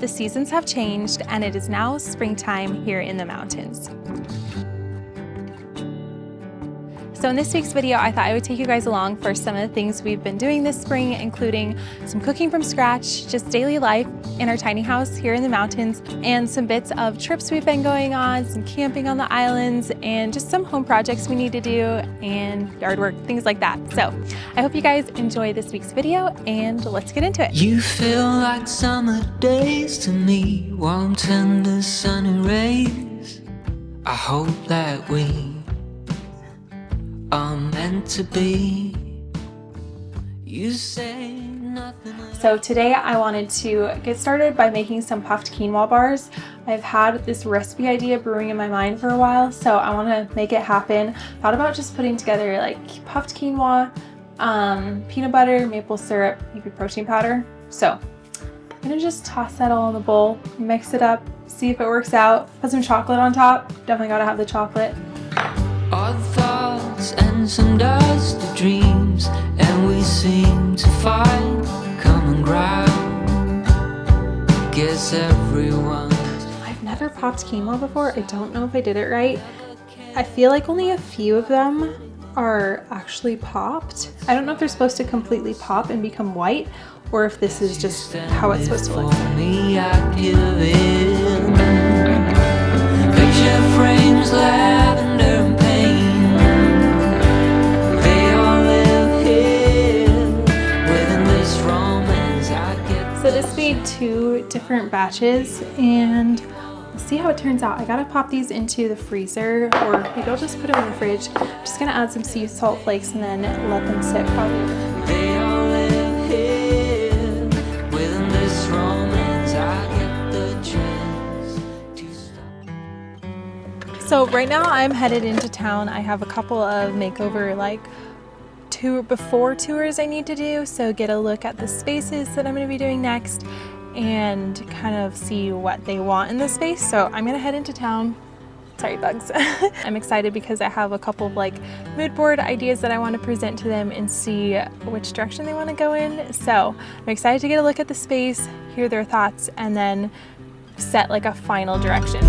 the seasons have changed and it is now springtime here in the mountains. So in this week's video, I thought I would take you guys along for some of the things we've been doing this spring, including some cooking from scratch, just daily life in our tiny house here in the mountains, and some bits of trips we've been going on, some camping on the islands, and just some home projects we need to do, and yard work, things like that. So I hope you guys enjoy this week's video, and let's get into it. You feel like summer days to me, warm, tender, sunny rays. I hope that we are meant to be. You say nothing. So today I wanted to get started by making some puffed quinoa bars. I've had this recipe idea brewing in my mind for a while, so I want to make it happen. Thought about just putting together like puffed quinoa, peanut butter, maple syrup, maybe protein powder. So I'm gonna just toss that all in the bowl, mix it up, see if it works out. Put some chocolate on top. Definitely gotta have the chocolate. Our thoughts and some dusty dreams, and we seem to find common ground. Guess everyone. I've never popped quinoa before. I don't know if I did it right. I feel like only a few of them are actually popped. I don't know if they're supposed to completely pop and become white, or if this is just how it's supposed to look. For me, I give in. Picture frames, lavender and pain. They all live here within this romance. I get. So this made 2 different batches, and we'll see how it turns out. I gotta pop these into the freezer, or maybe I'll just put them in the fridge. I'm just gonna add some sea salt flakes and then let them sit probably. They all live here within this romance. I get the chance to stop. So right now I'm headed into town. I have a couple of makeover before tours I need to do, so get a look at the spaces that I'm going to be doing next and kind of see what they want in the space. So I'm going to head into town. Sorry, bugs. I'm excited because I have a couple of mood board ideas that I want to present to them and see which direction they want to go in. So I'm excited to get a look at the space, hear their thoughts, and then set a final direction.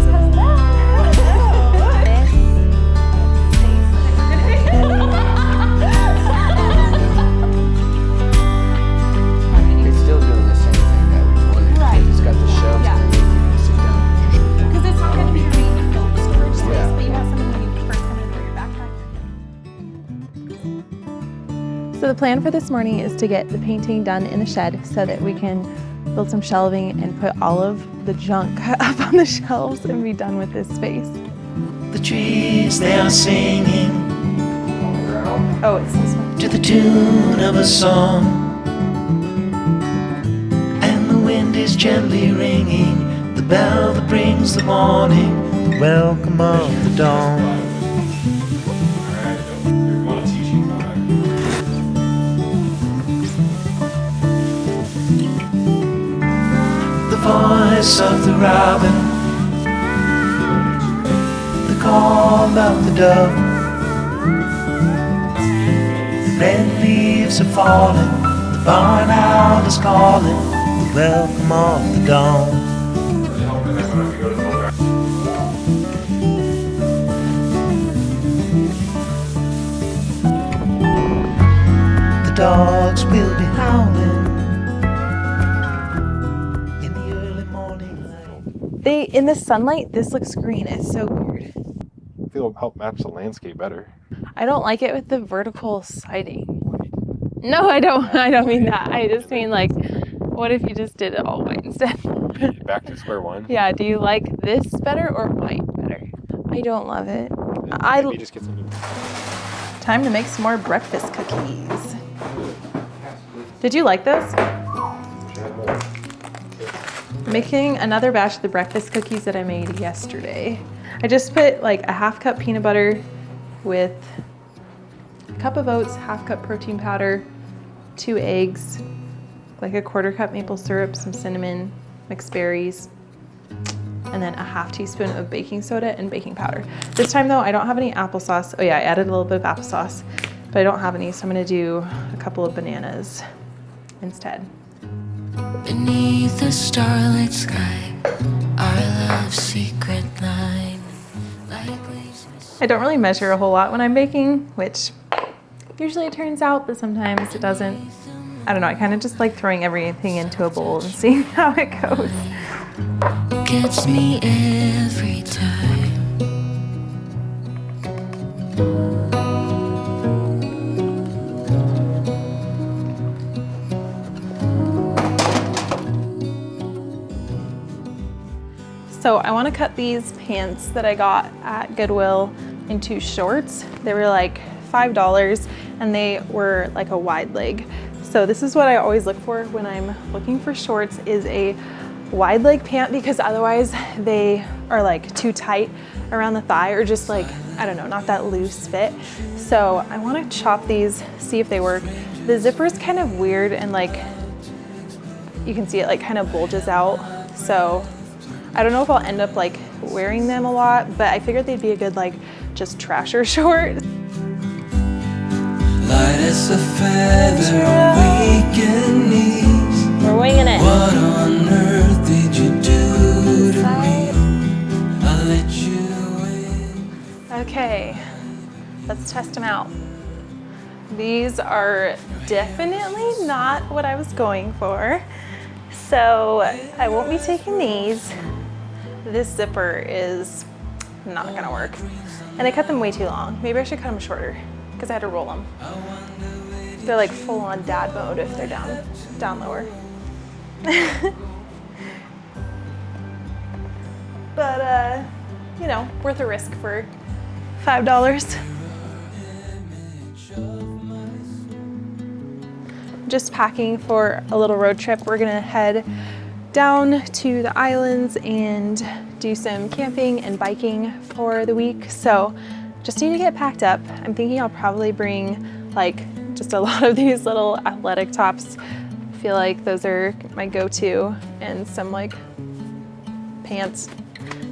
So the plan for this morning is to get the painting done in the shed so that we can build some shelving and put all of the junk up on the shelves and be done with this space. The trees, they are singing. Oh, it's this one. To the tune of a song, and the wind is gently ringing the bell that brings the morning, the welcome of the dawn. The voice of the robin, the call of the dove, the red leaves are falling, the barn owl is calling, the welcome of the dawn. The dogs will be howling in the early morning light. In the sunlight, this looks green. It's so weird. I feel it'll help match the landscape better. I don't like it with the vertical siding. No, I don't mean that. I just mean what if you just did it all white instead? Back to square one. Yeah, do you like this better or white better? I don't love it. Maybe just get some new. Time to make some more breakfast cookies. Did you like those? Making another batch of the breakfast cookies that I made yesterday. I just put a half cup peanut butter with a cup of oats, half cup protein powder, 2 eggs, a 1/4 cup maple syrup, some cinnamon, mixed berries, and then a half teaspoon of baking soda and baking powder. This time though, I don't have any applesauce. Oh yeah, I added a little bit of applesauce, but I don't have any, so I'm gonna do a couple of bananas instead. Beneath the starlit sky, our love's secret line. Like leaves. I don't really measure a whole lot when I'm baking, which usually it turns out, but sometimes it doesn't. I don't know, I kind of just like throwing everything into a bowl and seeing how it goes. Gets me every time. So I want to cut these pants that I got at Goodwill into shorts. They were like $5 and they were like a wide leg. So this is what I always look for when I'm looking for shorts, is a wide leg pant, because otherwise they are like too tight around the thigh, or just like, I don't know, not that loose fit. So I want to chop these, see if they work. The zipper is kind of weird and like, you can see it like kind of bulges out. So I don't know if I'll end up like wearing them a lot, but I figured they'd be a good like just trasher short. Light as a feather on weekend knees. We're winging it. What on earth did you do to me? I let you in. Okay, let's test them out. These are definitely not what I was going for. So I won't be taking these. This zipper is not gonna work. And I cut them way too long. Maybe I should cut them shorter because I had to roll them. They're like full on dad mode if they're down lower. But you know, worth a risk for $5. Just packing for a little road trip. We're gonna head down to the islands and do some camping and biking for the week. So just need to get packed up. I'm thinking I'll probably bring like just a lot of these little athletic tops. I feel like those are my go-to, and some like pants,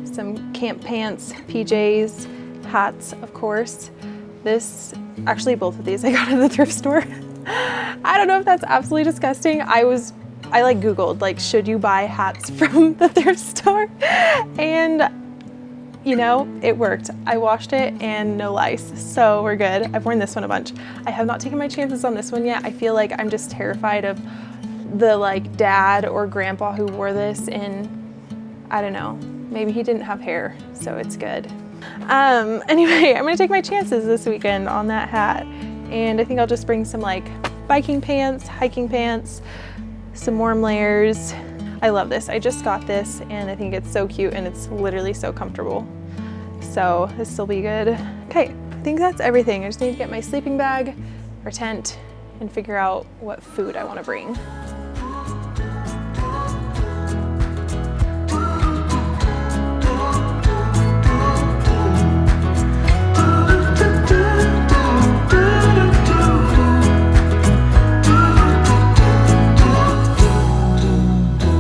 some camp pants, PJs, hats, of course. Actually both of these I got at the thrift store. I don't know if that's absolutely disgusting. I like Googled, like, should you buy hats from the thrift store? And, you know, it worked. I washed it and no lice, so we're good. I've worn this one a bunch. I have not taken my chances on this one yet. I feel like I'm just terrified of the, like, dad or grandpa who wore this, and I don't know, maybe he didn't have hair, so it's good. Anyway, I'm gonna take my chances this weekend on that hat, and I think I'll just bring some, like, biking pants, hiking pants, some warm layers. I love this. I just got this and I think it's so cute and it's literally so comfortable. So this will be good. Okay, I think that's everything. I just need to get my sleeping bag or tent and figure out what food I want to bring.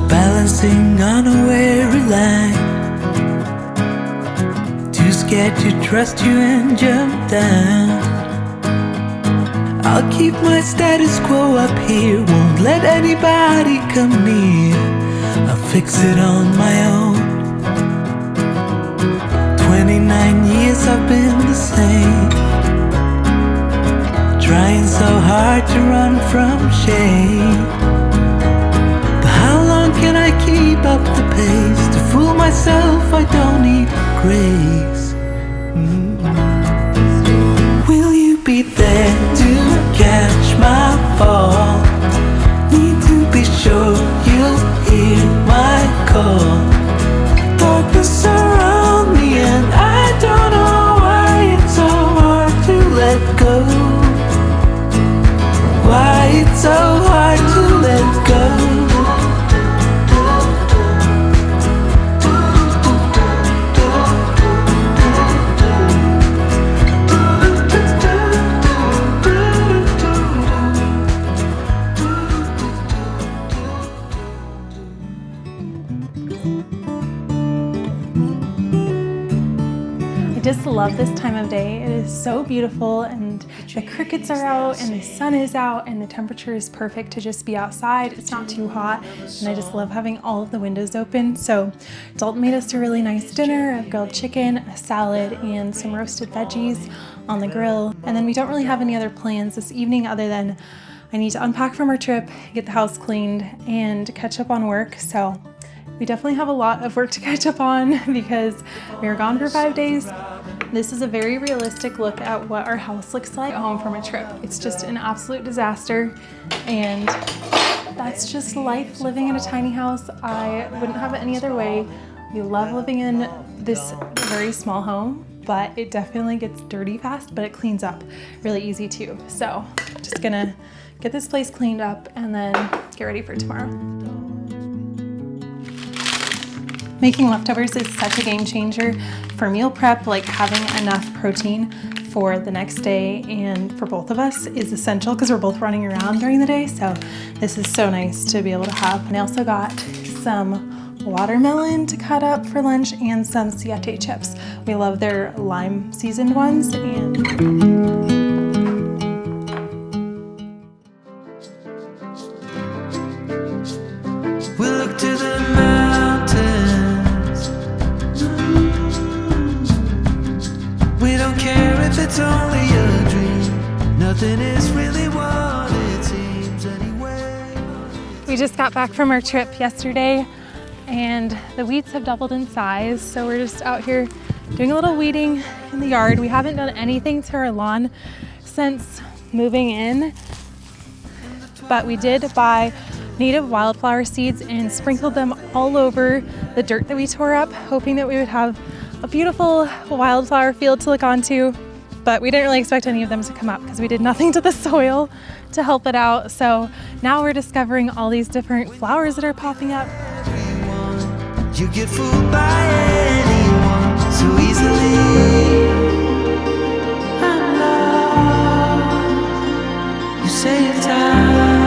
Balancing on a weary line, too scared to trust you and jump down. I'll keep my status quo up here, won't let anybody come near. I'll fix it on my own. 29 years I've been the same, trying so hard to run from shame. Can I keep up the pace? To fool myself, I don't need grace. Will you be there to catch my fall? Need to be sure you'll hear my call. Darkness around me and I don't know why it's so hard to let go. Why it's so hard to let go. I just love this time of day. It is so beautiful and the crickets are out and the sun is out and the temperature is perfect to just be outside. It's not too hot, and I just love having all of the windows open. So Dalton made us a really nice dinner of grilled chicken, a salad, and some roasted veggies on the grill. And then we don't really have any other plans this evening other than I need to unpack from our trip, get the house cleaned, and catch up on work. So we definitely have a lot of work to catch up on because we were gone for 5 days. This is a very realistic look at what our house looks like at home from a trip. It's just an absolute disaster, and that's just life living in a tiny house. I wouldn't have it any other way. We love living in this very small home, but it definitely gets dirty fast, but it cleans up really easy too. So just gonna get this place cleaned up and then get ready for tomorrow. Making leftovers is such a game changer for meal prep. Like having enough protein for the next day and for both of us is essential because we're both running around during the day. So this is so nice to be able to have. And I also got some watermelon to cut up for lunch and some Siete chips. We love their lime seasoned ones. And We look to the mountains. We don't care if it's only a dream. Nothing is really what it seems anyway. we just got back from our trip yesterday and the weeds have doubled in size. So we're just out here doing a little weeding in the yard. We haven't done anything to our lawn since moving in, but we did buy native wildflower seeds and sprinkled them all over the dirt that we tore up, hoping that we would have a beautiful wildflower field to look onto. But we didn't really expect any of them to come up because we did nothing to the soil to help it out. So now we're discovering all these different flowers that are popping up. You get fooled by anyone so easily. I'm lost. You say it's time.